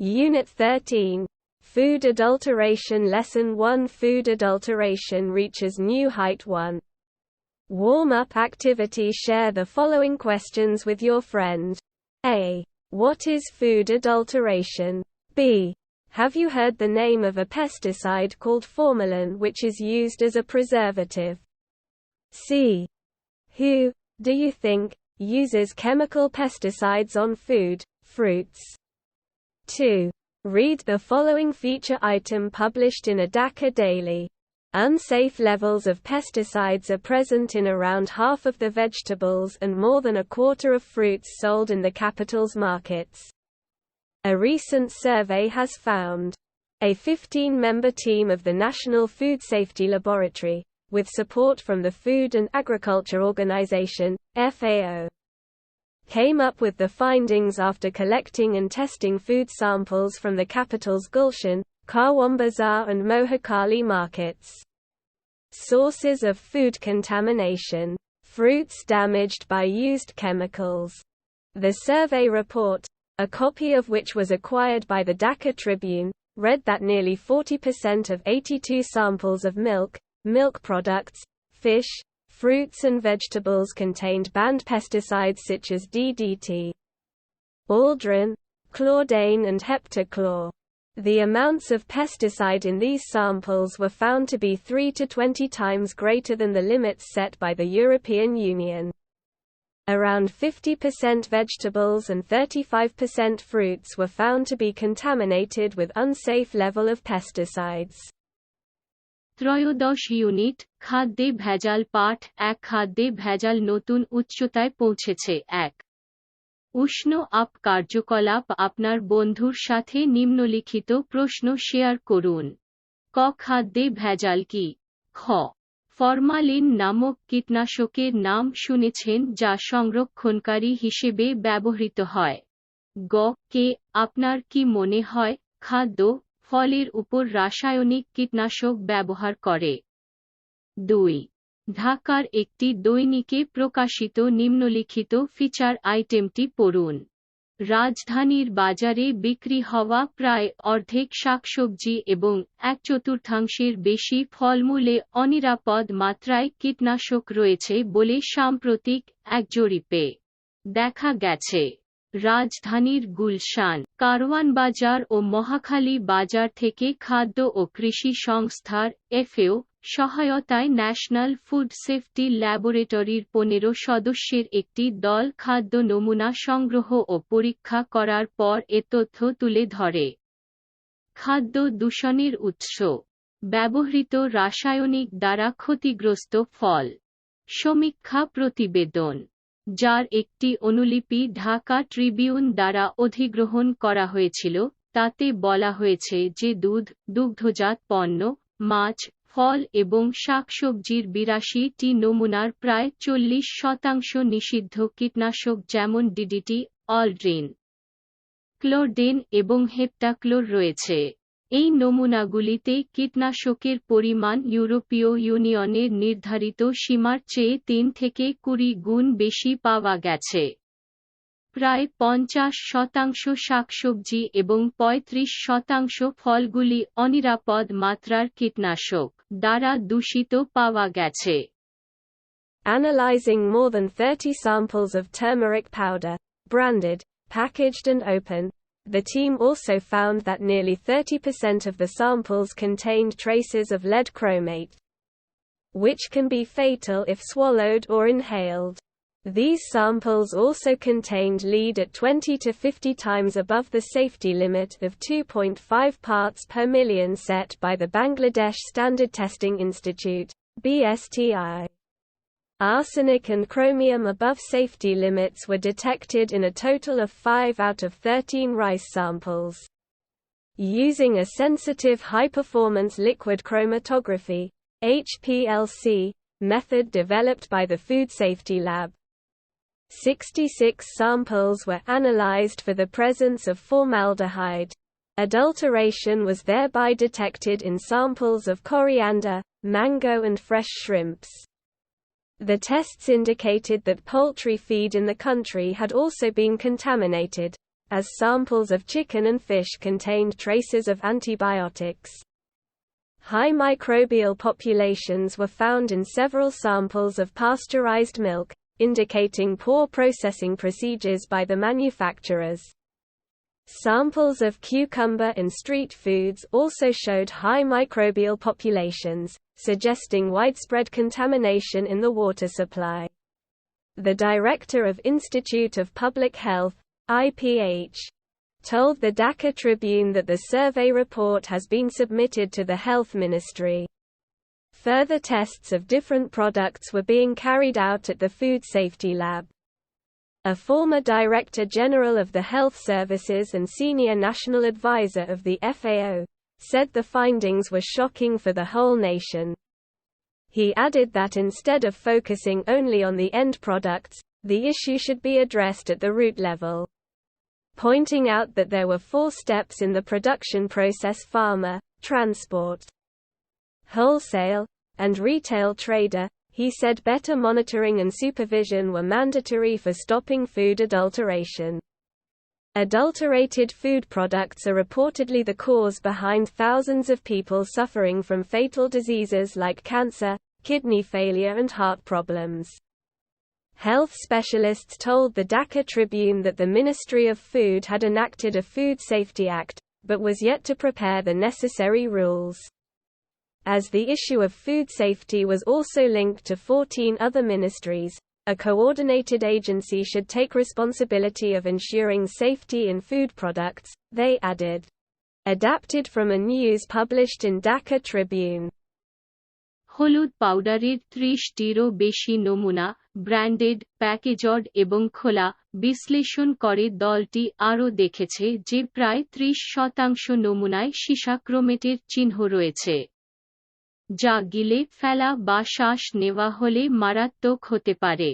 Unit 13. Food Adulteration Lesson 1. Food adulteration reaches new height. 1. Warm-up activity. Share the following questions with your friend. A. What is food adulteration? B. Have you heard the name of a pesticide called formalin which is used as a preservative? C. Who, do you think, uses chemical pesticides on food, fruits? 2. Read the following feature item published in a Dhaka daily. Unsafe levels of pesticides are present in around half of the vegetables and more than a quarter of fruits sold in the capital's markets. A recent survey has found. A 15-member team of the National Food Safety Laboratory, with support from the Food and Agriculture Organization, FAO, came up with the findings after collecting and testing food samples from the capital's Gulshan, Karwan Bazaar and Mohakali markets. Sources of food contamination. Fruits damaged by used chemicals. The survey report, a copy of which was acquired by the Dhaka Tribune, read that nearly 40% of 82 samples of milk, milk products, fish, fruits and vegetables contained banned pesticides such as DDT, aldrin, chlordane and heptachlor. The amounts of pesticide in these samples were found to be 3 to 20 times greater than the limits set by the European Union. Around 50% vegetables and 35% fruits were found to be contaminated with unsafe level of pesticides. ত্রয়োদশ unit খাদ্যে ভেজাল পাঠ 1 খাদ্যে ভেজাল নতুন উচ্চতায় পৌঁছেছে 1 উষ্ণ আপ কার্যকলাপ আপনার বন্ধুর সাথে নিম্নলিখিত প্রশ্ন শেয়ার করুন ক খাদ্যে ভেজাল কি খ ফরমালিন নামক কীটনাশকের নাম শুনেছেন যা সংরক্ষণকারী হিসেবে ব্যবহৃত হয় গ কে আপনার কি মনে হয় খাদ্য ফলের উপর রাসায়নিক কীটনাশক ব্যবহার করে 2 ঢাকার একটি দৈনিকে প্রকাশিত নিম্নলিখিত ফিচার আইটেমটি পড়ুন রাজধানীর বাজারে বিক্রি হওয়া প্রায় অর্ধেক শাকসবজি এবং 1/4 বেশি ফলমূলে অনিরাপদ মাত্রায় কীটনাশক রয়েছে বলে সাম্প্রতিক এক জরিপে দেখা গেছে রাজধানীর গুলশান কারওয়ান বাজার ও মহাখালী বাজার থেকে খাদ্য ও কৃষি সংস্থার এফএও সহায়তায় ন্যাশনাল ফুড সেফটি ল্যাবরেটরির 15 সদস্যের একটি দল খাদ্য নমুনা সংগ্রহ ও পরীক্ষা করার পর এ তথ্য তুলে ধরে খাদ্য দূষণের উৎস ব্যবহৃত রাসায়নিক দ্বারা ক্ষতিগ্রস্ত ফল সমীক্ষা প্রতিবেদন যার একটি অনুলিপি ঢাকা ট্রিবিউন দ্বারা অধিগ্রহণ করা হয়েছিল তাতে বলা হয়েছে যে দুধ দুগ্ধজাত পণ্য মাছ ফল এবং শাকসবজির 82টি নমুনার প্রায় 40% নিষিদ্ধ কীটনাশক যেমন ডিডিটি অলড্রিন ক্লোরডেন এবং হেপ্টাক্লোর রয়েছে এই নমুনাগুলিতে কীটনাশকের পরিমাণ ইউরোপীয় ইউনিয়নের নির্ধারিত সীমার চেয়ে 3 থেকে 20 গুণ বেশি পাওয়া গেছে প্রায় 50% শাকসবজি এবং 35% ফলগুলি অনিরাপদ মাত্রার কীটনাশক দ্বারা দূষিত পাওয়া গেছে Analyzing more than 30 samples of turmeric powder, branded, packaged and open, the team also found that nearly 30% of the samples contained traces of lead chromate, which can be fatal if swallowed or inhaled. These samples also contained lead at 20 to 50 times above the safety limit of 2.5 parts per million set by the Bangladesh Standard Testing Institute, BSTI. Arsenic and chromium above safety limits were detected in a total of 5 out of 13 rice samples. Using a sensitive high-performance liquid chromatography (HPLC) method developed by the Food Safety Lab, 66 samples were analyzed for the presence of formaldehyde. Adulteration was thereby detected in samples of coriander, mango and fresh shrimps. The tests indicated that poultry feed in the country had also been contaminated. as samples of chicken and fish contained traces of antibiotics. High microbial populations were found in several samples of pasteurized milk, indicating poor processing procedures by the manufacturers. Samples of cucumber in street foods also showed high microbial populations, suggesting widespread contamination in the water supply. The director of Institute of Public Health, IPH, told the Dhaka Tribune that the survey report has been submitted to the Health Ministry. Further tests of different products were being carried out at the Food Safety Lab. A former Director General of the Health Services and senior national advisor of the FAO, said the findings were shocking for the whole nation. He added that instead of focusing only on the end products, the issue should be addressed at the root level. Pointing out that there were 4 steps in the production process: farmer, transport, wholesale, and retail trader. He said better monitoring and supervision were mandatory for stopping food adulteration. Adulterated food products are reportedly the cause behind thousands of people suffering from fatal diseases like cancer, kidney failure and heart problems. Health specialists told the Dhaka Tribune that the Ministry of Food had enacted a Food Safety Act, but was yet to prepare the necessary rules. As the issue of food safety was also linked to 14 other ministries, a coordinated agency should take responsibility of ensuring safety in food products, they added. Adapted from a news published in Dhaka Tribune. হলুদ পাউডারের 30টিরও বেশি নমুনা, branded, packaged এবং খোলা, বিশ্লেষণ করে দলটি আরও দেখেছে যে প্রায় 30% নমুনায় সীসাক্রমেটের চিহ্ন রয়েছে, যা গিলে ফেলা বা শ্বাস নেওয়া হলে মারাত্মক হতে পারে।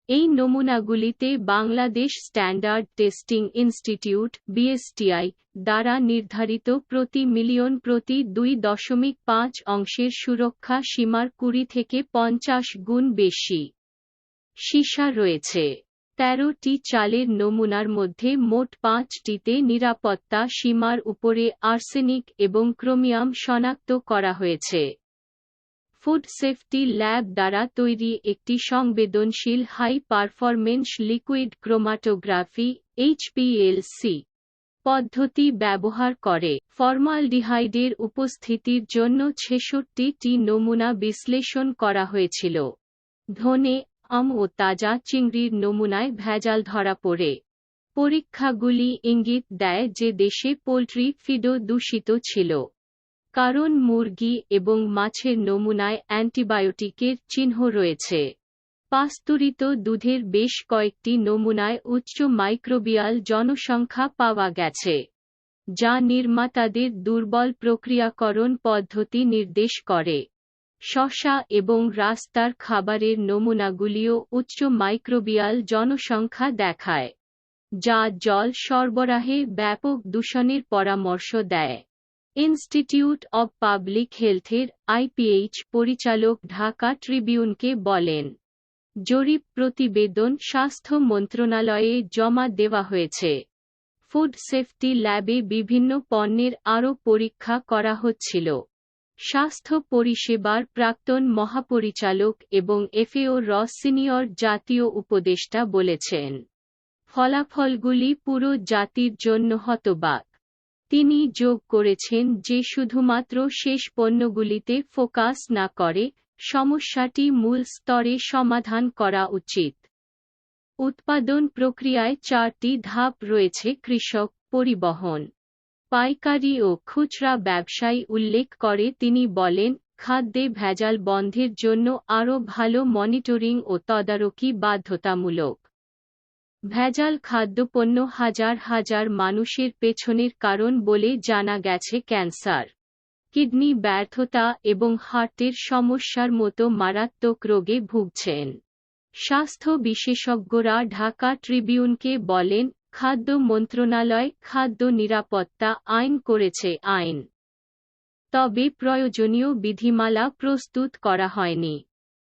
এই নমুনাগুলিতে Bangladesh standard testing institute (BSTI) দ্বারা নির্ধারিত প্রতি মিলিয়ন প্রতি 2.5 অংশের সুরক্ষা সীমার 20 থেকে 50 গুণ বেশি সীসা রয়েছে। 13টি চালের নমুনার মধ্যে মোট 5টিতে নিরাপত্তা সীমার উপরে আর্সেনিক এবং ক্রোমিয়াম শনাক্ত করা হয়েছে। ফুড সেফটি ল্যাব দ্বারা তৈরি একটি সংবেদনশীল হাই পারফরমেন্স লিকুইড ক্রোমাটোগ্রাফি (এইচপিএলসি) পদ্ধতি ব্যবহার করে ফর্মালডিহাইডের উপস্থিতির জন্য 66টি নমুনা বিশ্লেষণ করা হয়েছিল। ধনে, আম ও তাজা চিংড়ির নমুনায় ভেজাল ধরা পড়ে। পরীক্ষাগুলি ইঙ্গিত দেয় যে দেশে পোল্ট্রি ফিডও দূষিত ছিল, কারণ মুরগি এবং মাছের নমুনায় অ্যান্টিবায়োটিকের চিহ্ন রয়েছে। পাস্তুরিত দুধের বেশ কয়েকটি নমুনায় উচ্চ মাইক্রোবিয়াল জনসংখ্যা পাওয়া গেছে, যা নির্মাতাদের দুর্বল প্রক্রিয়াকরণ পদ্ধতি নির্দেশ করে। শসা এবং রাস্তার খাবারের নমুনাগুলিও উচ্চ মাইক্রোবিয়াল জনসংখ্যা দেখায়, যা জল সরবরাহে ব্যাপক দূষণের পরামর্শ দেয়। ইনস্টিটিউট অব পাবলিক হেলথের আইপিএইচ পরিচালক ঢাকা ট্রিবিউনকে বলেন, জরিপ প্রতিবেদন স্বাস্থ্য মন্ত্রণালয়ে জমা দেওয়া হয়েছে। ফুড সেফটি ল্যাবে বিভিন্ন পণ্যের আরও পরীক্ষা করা হচ্ছিল। স্বাস্থ্য পরিষেবার প্রাক্তন মহাপরিচালক এবং এফএও র সিনিয়র জাতীয় উপদেষ্টা বলেছেন, ফলাফলগুলি পুরো জাতির জন্য হতবাক। তিনি যোগ করেছেন যে শুধুমাত্র শেষ পণ্যগুলিতে ফোকাস না করে, সমস্যাটি মূল স্তরে সমাধান করা উচিত। উৎপাদন প্রক্রিয়ায় 4টি ধাপ রয়েছে: কৃষক, পরিবহন, পাইকারি ও খুচরা ব্যবসায়ী উল্লেখ করে তিনি বলেন, খাদ্যে ভেজাল বন্ধের জন্য আরও ভালো মনিটরিং ও তদারকি বাধ্যতামূলক। ভেজাল খাদ্যপণ্য হাজার হাজার মানুষের পেছনের কারণ বলে জানা গেছে ক্যান্সার, কিডনি ব্যর্থতা এবং হার্টের সমস্যার মতো মারাত্মক রোগে ভুগছেন। স্বাস্থ্য বিশেষজ্ঞরা ঢাকা ট্রিবিউনকে বলেন, খাদ্য মন্ত্রণালয় খাদ্য নিরাপত্তা আইন করেছে আইন, তবে প্রয়োজনীয় বিধিমালা প্রস্তুত করা হয়নি।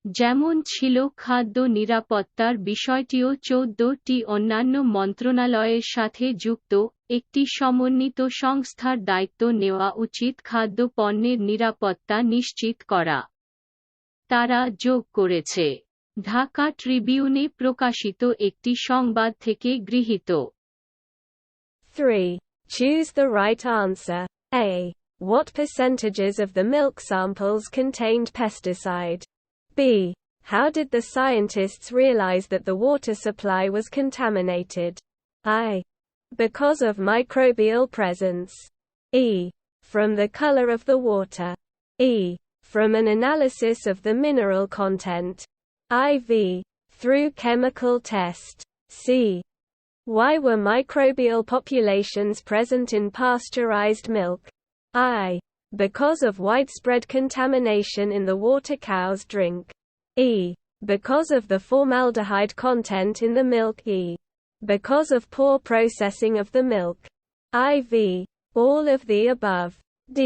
যেমন ছিল খাদ্য নিরাপত্তার বিষয়টিও 14টি অন্যান্য মন্ত্রণালয়ের সাথে যুক্ত, একটি সমন্বিত সংস্থার দায়িত্ব নেওয়া উচিত খাদ্য পণ্যের নিরাপত্তা নিশ্চিত করা। তারা যোগ করেছে। ঢাকা ট্রিবিউনে প্রকাশিত একটি সংবাদ থেকে গৃহীত। 3. Choose the right answer. A. What percentages of the milk samples contained pesticide? B. How did the scientists realize that the water supply was contaminated? I. Because of microbial presence. E. From the color of the water. E. From an analysis of the mineral content. IV. Through chemical test. C. Why were microbial populations present in pasteurized milk? I. Because of widespread contamination in the water cows drink. E. Because of the formaldehyde content in the milk. E. Because of poor processing of the milk. IV. All of the above. D.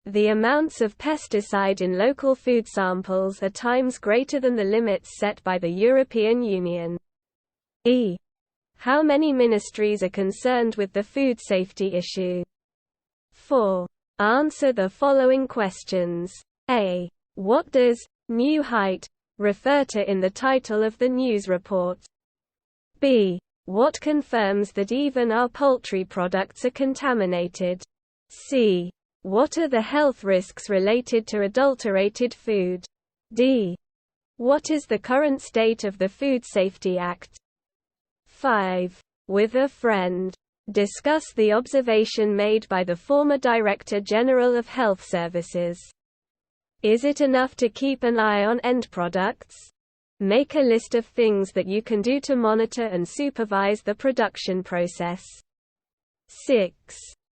The amounts of pesticide in local food samples are times greater than the limits set by the European Union. E. How many ministries are concerned with the food safety issue? 4. Answer the following questions. A. What does new height refer to in the title of the news report? B. What confirms that even our poultry products are contaminated? C. What are the health risks related to adulterated food? D. What is the current state of the Food Safety Act? 5. With a friend. Discuss the observation made by the former Director General of Health Services. Is it enough to keep an eye on end products? Make a list of things that you can do to monitor and supervise the production process. 6.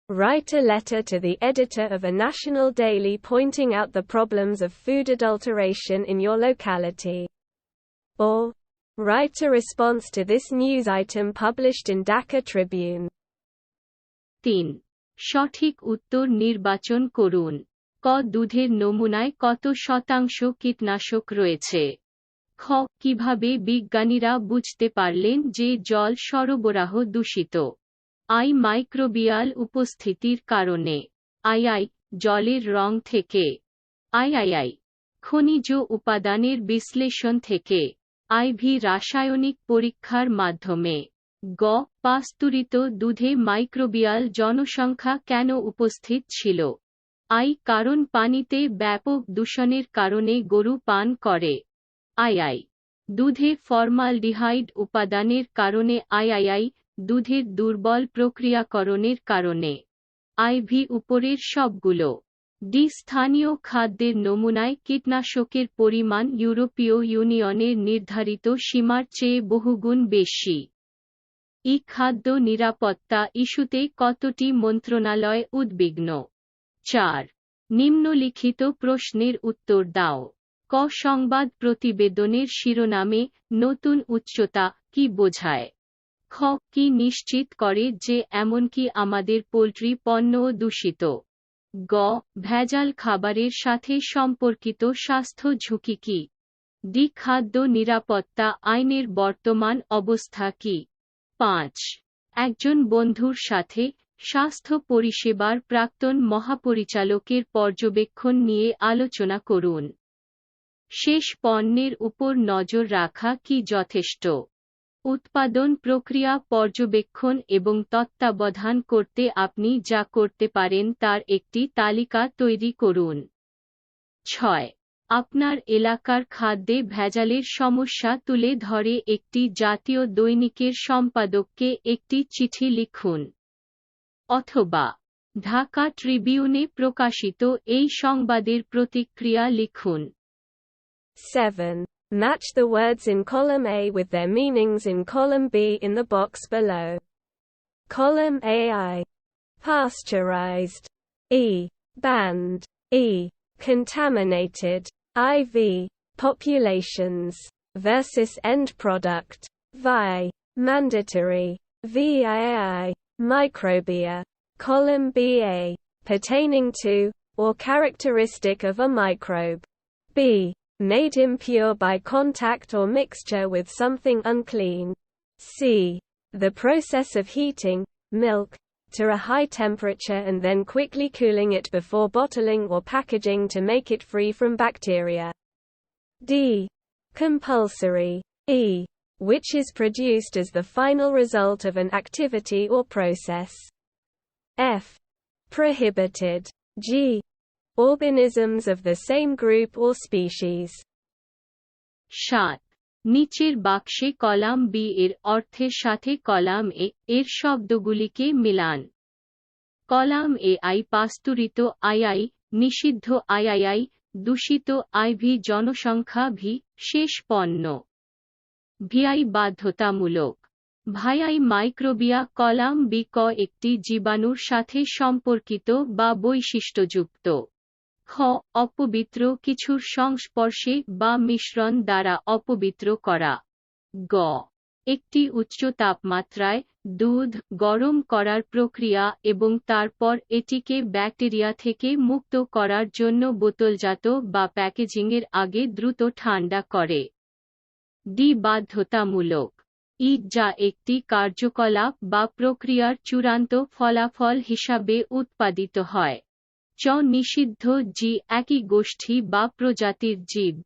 Write a letter to the editor of a national daily pointing out the problems of food adulteration in your locality. Or, write a response to this news item published in Dhaka Tribune. 3. সঠিক উত্তর নির্বাচন করুন। ক. দুধের নমুনায় কত শতাংশ কীটনাশক রয়েছে? খ. কিভাবে বিজ্ঞানীরা বুঝতে পারলেন যে জল সরবরাহ দূষিত? আই. মাইক্রোবিয়াল উপস্থিতির কারণে। আই. জলের রং থেকে। আই. খনিজ উপাদানের বিশ্লেষণ থেকে। IV. রাসায়নিক পরীক্ষার মাধ্যমে। গ. পাস্তুরিত দুধে মাইক্রোবিয়াল জনসংখ্যা কেন উপস্থিত ছিল? আই. কারণ পানিতে ব্যাপক দূষণের কারণে গরু পান করে। আই. দুধে ফর্মালডিহাইড উপাদানের কারণে। আই. দুধের দুর্বল প্রক্রিয়াকরণের কারণে। IV. উপরের সবগুলো। ডি. স্থানীয় খাদ্যের নমুনায় কীটনাশকের পরিমাণ ইউরোপীয় ইউনিয়নের নির্ধারিত সীমার চেয়ে বহুগুণ বেশি। ই. খাদ্য নিরাপত্তা ইস্যুতে কতটি মন্ত্রণালয় উদ্বিগ্ন? 4. নিম্নলিখিত প্রশ্নের উত্তর দাও। ক. সংবাদ প্রতিবেদনের শিরোনামে নতুন উচ্চতা কি বোঝায়? খ. কি নিশ্চিত করে যে এমনকি আমাদের পোল্ট্রি পণ্যও দূষিত? গ. ভেজাল খাবারের সাথে সম্পর্কিত স্বাস্থ্য ঝুঁকি কি? ডি. খাদ্য নিরাপত্তা আইনের বর্তমান অবস্থা কি? 5. একজন বন্ধুর সাথে স্বাস্থ্য পরিষেবার প্রাক্তন মহাপরিচালকের পর্যবেক্ষণ নিয়ে আলোচনা করুন। শেষ পণ্যের উপর নজর রাখা কি যথেষ্ট? উৎপাদন প্রক্রিয়া পর্যবেক্ষণ এবং তত্ত্বাবধান করতে আপনি যা করতে পারেন তার একটি তালিকা তৈরি করুন। 6. আপনার এলাকার খাদ্যে ভেজালের সমস্যা তুলে ধরে একটি জাতীয় দৈনিকের সম্পাদককে একটি চিঠি লিখুন। অথবা ঢাকা ট্রিবিউনে প্রকাশিত এই সংবাদের প্রতিক্রিয়া লিখুন। 7. Match the words in column A with their meanings in column B in the box below. Column AI. Pasteurized. E. Banned. E. Contaminated. IV. Populations versus end product. VI. Mandatory. VII. Microbia. Column BA. Pertaining to, or characteristic of a microbe. B. made impure by contact or mixture with something unclean. C. The process of heating milk to a high temperature and then quickly cooling it before bottling or packaging to make it free from bacteria. D. Compulsory. E. Which is produced as the final result of an activity or process. F. Prohibited. G. Organisms of the same group or species. 7. নিচের বাক্সে column B এর অর্থের সাথে column A এর শব্দগুলিকে মিলান। Column A I পাস্তুরিত II, নিষিদ্ধ আইআইআই, দূষিত আইভি, জনসংখ্যা ভি, শেষ পণ্য। ভিআই বাধ্যতামূলক। ভাইআই মাইক্রোবিয়া। কলাম বি ক একটি জীবাণুর সাথে সম্পর্কিত বা বৈশিষ্ট্যযুক্ত। খ অপবিত্র কিছুর সংস্পর্শে বা মিশ্রণ দ্বারা অপবিত্র করা। গ একটি উচ্চ তাপমাত্রায় দুধ গরম করার প্রক্রিয়া এবং তারপর এটিকে ব্যাকটেরিয়া থেকে মুক্ত করার জন্য বোতলজাত বা প্যাকেজিংয়ের আগে দ্রুত ঠান্ডা করে। ডি বাধ্যতামূলক। ই যা একটি কার্যকলাপ বা প্রক্রিয়ার চূড়ান্ত ফলাফল হিসাবে উৎপাদিত হয়। চ নিষিদ্ধ। জি একই গোষ্ঠী বা প্রজাতির জীব।